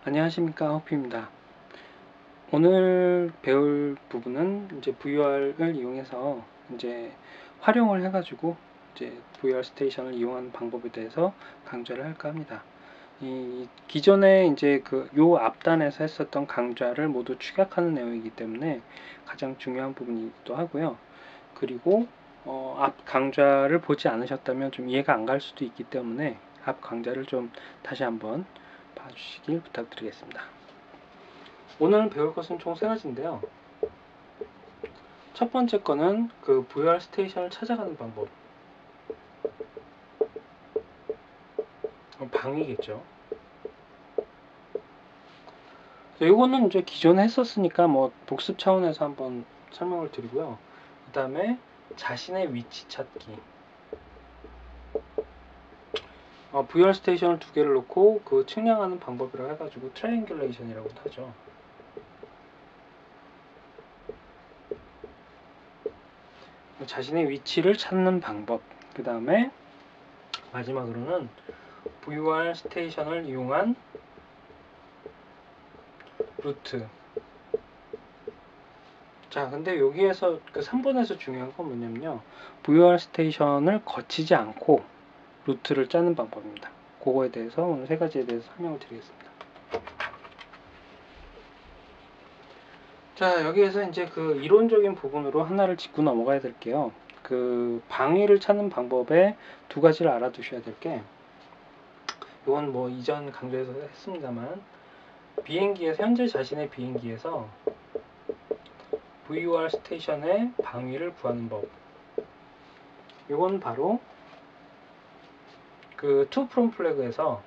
안녕하십니까, 호피입니다. 오늘 배울 부분은 이제 VR을 이용해서 이제 활용을 해가지고 이제 VR 스테이션을 이용하는 방법에 대해서 강좌를 할까 합니다. 이 기존에 이제 요 앞단에서 했었던 강좌를 모두 축약하는 내용이기 때문에 가장 중요한 부분이기도 하고요. 그리고 앞 강좌를 보지 않으셨다면 좀 이해가 안 갈 수도 있기 때문에 앞 강좌를 좀 다시 한번 봐주시길 부탁드리겠습니다. 오늘 배울 것은 총 3가지인데요. 첫 번째 거는 그 VR 스테이션을 찾아가는 방법. 방이겠죠. 이거는 이제 기존에 했었으니까 뭐 복습 차원에서 한번 설명을 드리고요. 그 다음에 자신의 위치 찾기. VR 스테이션을 2개를 놓고 그 측량하는 방법이라고 해가지고 트라이앵귤레이션이라고도 하죠. 자신의 위치를 찾는 방법. 그 다음에 마지막으로는 VR 스테이션을 이용한 루트. 자, 근데 여기에서 그 3번에서 중요한 건 뭐냐면요. VR 스테이션을 거치지 않고 루트를 짜는 방법입니다. 그거에 대해서 오늘 3가지에 대해서 설명을 드리겠습니다. 자, 여기에서 이제 그 이론적인 부분으로 하나를 짚고 넘어가야 될게요. 그 방위를 찾는 방법에 2가지를 알아두셔야 될 게, 이건 뭐 이전 강좌에서 했습니다만, 비행기에서 현재 자신의 비행기에서 VR 스테이션의 방위를 구하는 법. 이건 바로 그 투 프롬 플래그에서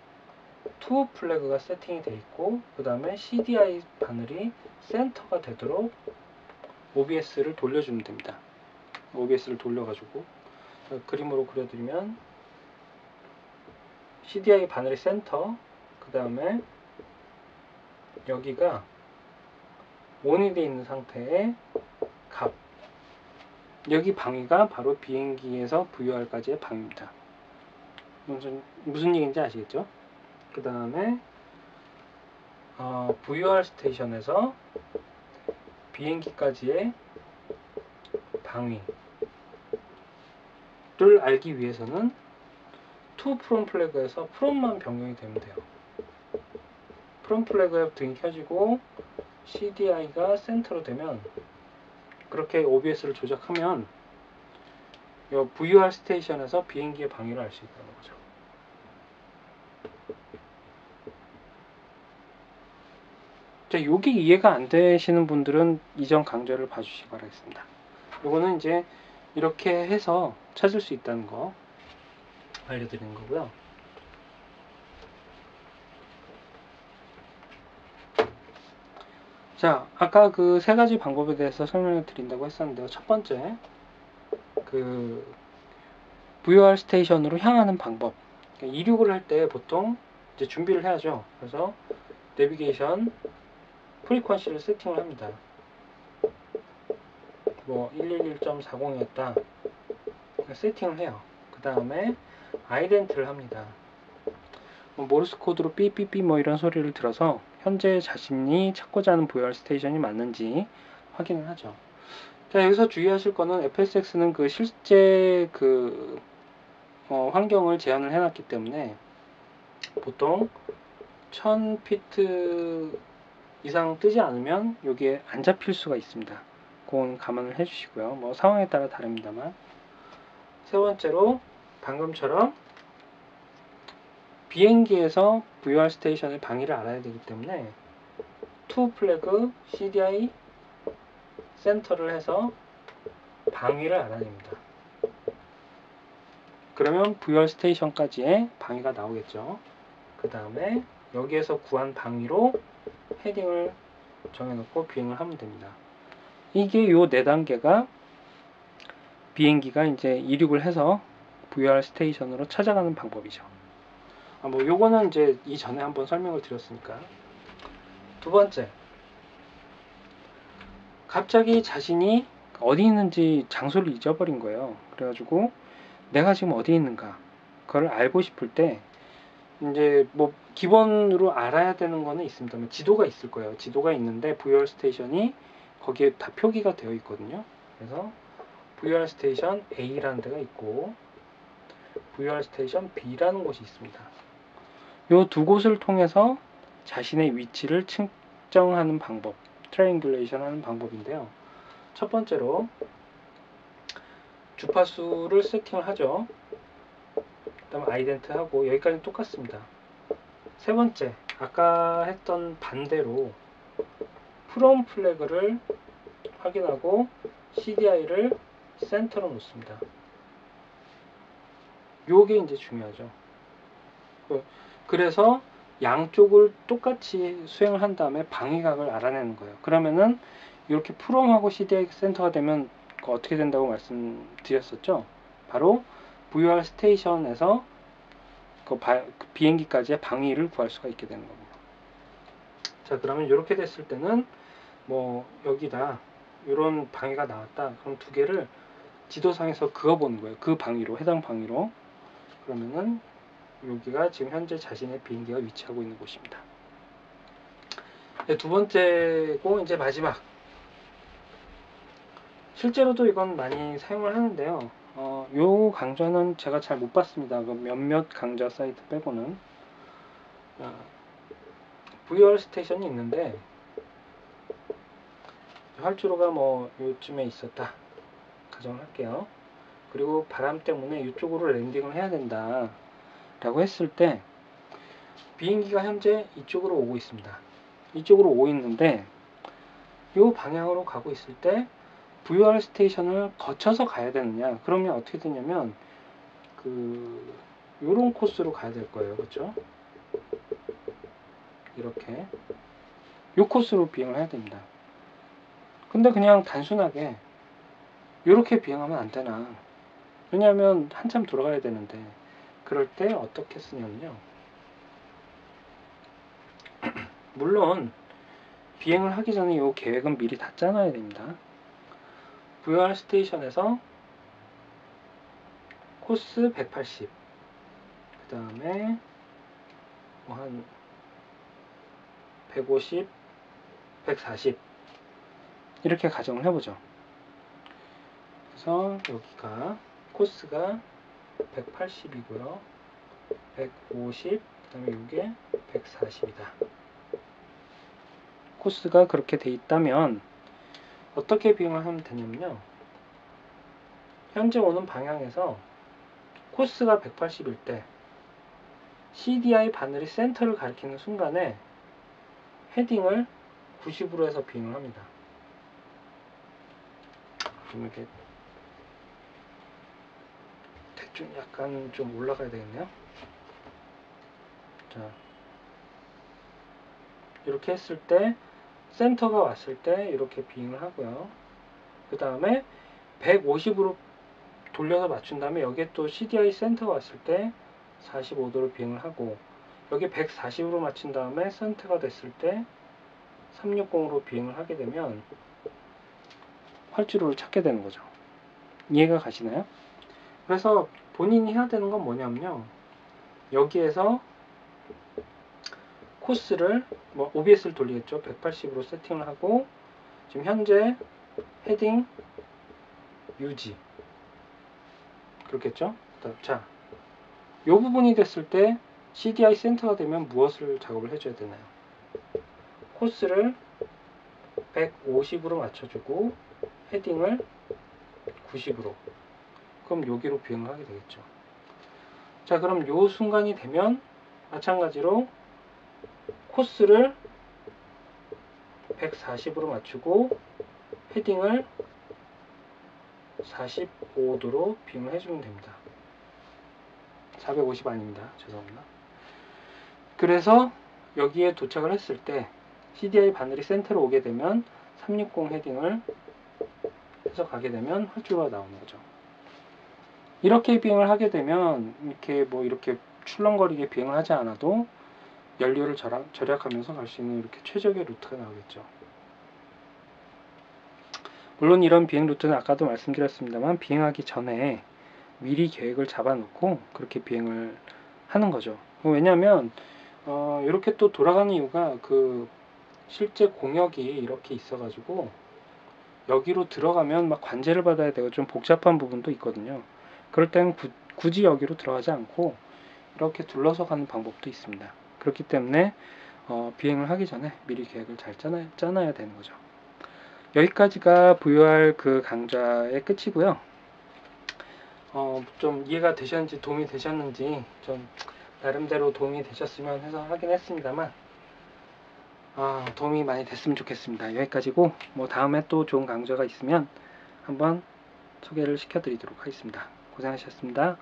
투 플래그가 세팅이 되어 있고, 그 다음에 CDI 바늘이 센터가 되도록 OBS를 돌려주면 됩니다. OBS를 돌려가지고 그림으로 그려드리면 CDI 바늘이 센터, 그 다음에 여기가 ON이 되어 있는 상태의 값, 여기 방위가 바로 비행기에서 VR까지의 방위입니다. 무슨 얘기인지 아시겠죠? 그 다음에 VR 스테이션에서 비행기까지의 방위를 알기 위해서는 투 프롬 플래그에서 프롬만 변경이 되면 돼요. 프롬 플래그에 등이 켜지고 CDI가 센터로 되면, 그렇게 OBS를 조작하면 VR 스테이션에서 비행기의 방위를 알 수 있다는 거죠. 자, 이게 이해가 안 되시는 분들은 이전 강좌를 봐주시기 바라겠습니다. 이거는 이제 이렇게 해서 찾을 수 있다는 거 알려드리는 거고요. 자, 아까 그 3가지 방법에 대해서 설명을 드린다고 했었는데요. 첫 번째, 그 VR 스테이션으로 향하는 방법. 그러니까 이륙을 할 때 보통 이제 준비를 해야죠. 그래서 내비게이션 프리퀀시를 세팅을 합니다. 뭐 111.40이었다 세팅을 해요. 그 다음에 아이덴티를 합니다. 모르스 코드로 삐삐삐 뭐 이런 소리를 들어서 현재 자신이 찾고자 하는 VR 스테이션이 맞는지 확인을 하죠. 자, 여기서 주의하실 거는 FSX는 그 실제 그 환경을 제한을 해놨기 때문에 보통 1000피트 이상 뜨지 않으면 여기에 안 잡힐 수가 있습니다. 그건 감안을 해주시고요. 뭐 상황에 따라 다릅니다만. 세 번째로 방금처럼 비행기에서 VR 스테이션의 방위를 알아야 되기 때문에 투 플래그 CDI 센터를 해서 방위를 알아야 됩니다. 그러면 VR 스테이션까지의 방위가 나오겠죠. 그 다음에 여기에서 구한 방위로 헤딩을 정해놓고 비행을 하면 됩니다. 이게 요 4단계가 비행기가 이제 이륙을 해서 VR 스테이션으로 찾아가는 방법이죠. 뭐 요거는 이제 이전에 한번 설명을 드렸으니까. 두 번째, 갑자기 자신이 어디 있는지 장소를 잊어버린 거예요. 그래가지고 내가 지금 어디 있는가 그걸 알고 싶을 때 이제 뭐 기본으로 알아야 되는 거는 있습니다. 지도가 있을 거예요. 지도가 있는데 VOR 스테이션이 거기에 다 표기가 되어 있거든요. 그래서 VOR 스테이션 A라는 데가 있고 VOR 스테이션 B라는 곳이 있습니다. 이 두 곳을 통해서 자신의 위치를 측정하는 방법, 트라이앵귤레이션 하는 방법인데요. 첫 번째로 주파수를 세팅을 하죠. 그 다음 아이덴트 하고 여기까지는 똑같습니다. 세 번째, 아까 했던 반대로 프롬 플래그를 확인하고 CDI를 센터로 놓습니다. 요게 이제 중요하죠. 그래서 양쪽을 똑같이 수행을 한 다음에 방위각을 알아내는 거예요. 그러면은 이렇게 프롬하고 CDI 센터가 되면 어떻게 된다고 말씀드렸었죠. 바로 VOR 스테이션에서 그 비행기까지의 방위를 구할 수가 있게 되는 겁니다. 자, 그러면 이렇게 됐을 때는 뭐 여기다 이런 방위가 나왔다. 그럼 두 개를 지도상에서 그어보는 거예요. 그 방위로, 해당 방위로. 그러면은 여기가 지금 현재 자신의 비행기가 위치하고 있는 곳입니다. 네, 두 번째고 이제 마지막. 실제로도 이건 많이 사용을 하는데요. 요 강좌는 제가 잘 못 봤습니다. 그 몇몇 강좌 사이트 빼고는. VOR 스테이션이 있는데 활주로가 뭐 요쯤에 있었다 가정을 할게요. 그리고 바람 때문에 이쪽으로 랜딩을 해야 된다 라고 했을 때 비행기가 현재 이쪽으로 오고 있습니다. 이쪽으로 오고 있는데 이 방향으로 가고 있을 때 VOR 스테이션을 거쳐서 가야 되느냐, 그러면 어떻게 되냐면 요런 코스로 가야 될 거예요. 그렇죠? 이렇게 요 코스로 비행을 해야 됩니다. 근데 그냥 단순하게 이렇게 비행하면 안 되나? 왜냐하면 한참 돌아가야 되는데, 그럴 때 어떻게 쓰냐면요. 물론 비행을 하기 전에 이 계획은 미리 다 짜놔야 됩니다. VOR 스테이션에서 코스 180, 그 다음에 뭐 한 150, 140 이렇게 가정을 해보죠. 그래서 여기가 코스가 180이고요. 150, 그 다음에 이게 140이다. 코스가 그렇게 돼 있다면 어떻게 비행을 하면 되냐면요. 현재 오는 방향에서 코스가 180일 때 CDI 바늘이 센터를 가리키는 순간에 헤딩을 90으로 해서 비행을 합니다. 좀 이렇게 대충 약간 좀 올라가야 되겠네요. 자, 이렇게 했을 때 센터가 왔을 때 이렇게 비행을 하고요. 그 다음에 150으로 돌려서 맞춘 다음에 여기에 또 CDI 센터가 왔을 때 45도로 비행을 하고, 여기 140으로 맞춘 다음에 센터가 됐을 때 360으로 비행을 하게 되면 활주로를 찾게 되는 거죠. 이해가 가시나요? 그래서 본인이 해야 되는 건 뭐냐면요. 여기에서 코스를 OBS를 돌리겠죠. 180으로 세팅을 하고 지금 현재 헤딩 유지 그렇겠죠. 자, 이 부분이 됐을 때 CDI 센터가 되면 무엇을 작업을 해줘야 되나요? 코스를 150으로 맞춰주고 헤딩을 90으로, 그럼 여기로 비행을 하게 되겠죠. 자, 그럼 요 순간이 되면 마찬가지로 코스를 140으로 맞추고 헤딩을 45도로 비행을 해주면 됩니다. 450 아닙니다. 죄송합니다. 그래서 여기에 도착을 했을 때 CDI 바늘이 센터로 오게 되면 360 헤딩을 해서 가게 되면 활주로가 나오는 거죠. 이렇게 비행을 하게 되면 이렇게 출렁거리게 비행을 하지 않아도 연료를 절약하면서 갈 수 있는 이렇게 최적의 루트가 나오겠죠. 물론 이런 비행 루트는 아까도 말씀드렸습니다만 비행하기 전에 미리 계획을 잡아놓고 그렇게 비행을 하는 거죠. 왜냐면 이렇게 또 돌아가는 이유가 그 실제 공역이 이렇게 있어가지고 여기로 들어가면 막 관제를 받아야 되고 좀 복잡한 부분도 있거든요. 그럴 때는 굳이 여기로 들어가지 않고 이렇게 둘러서 가는 방법도 있습니다. 그렇기 때문에 비행을 하기 전에 미리 계획을 잘 짜놔야 되는 거죠. 여기까지가 VOR 그 강좌의 끝이고요. 좀 이해가 되셨는지 도움이 되셨는지 좀 나름대로 도움이 되셨으면 해서 하긴 했습니다만 도움이 많이 됐으면 좋겠습니다. 여기까지고 뭐 다음에 또 좋은 강좌가 있으면 한번 소개를 시켜드리도록 하겠습니다. 고생하셨습니다.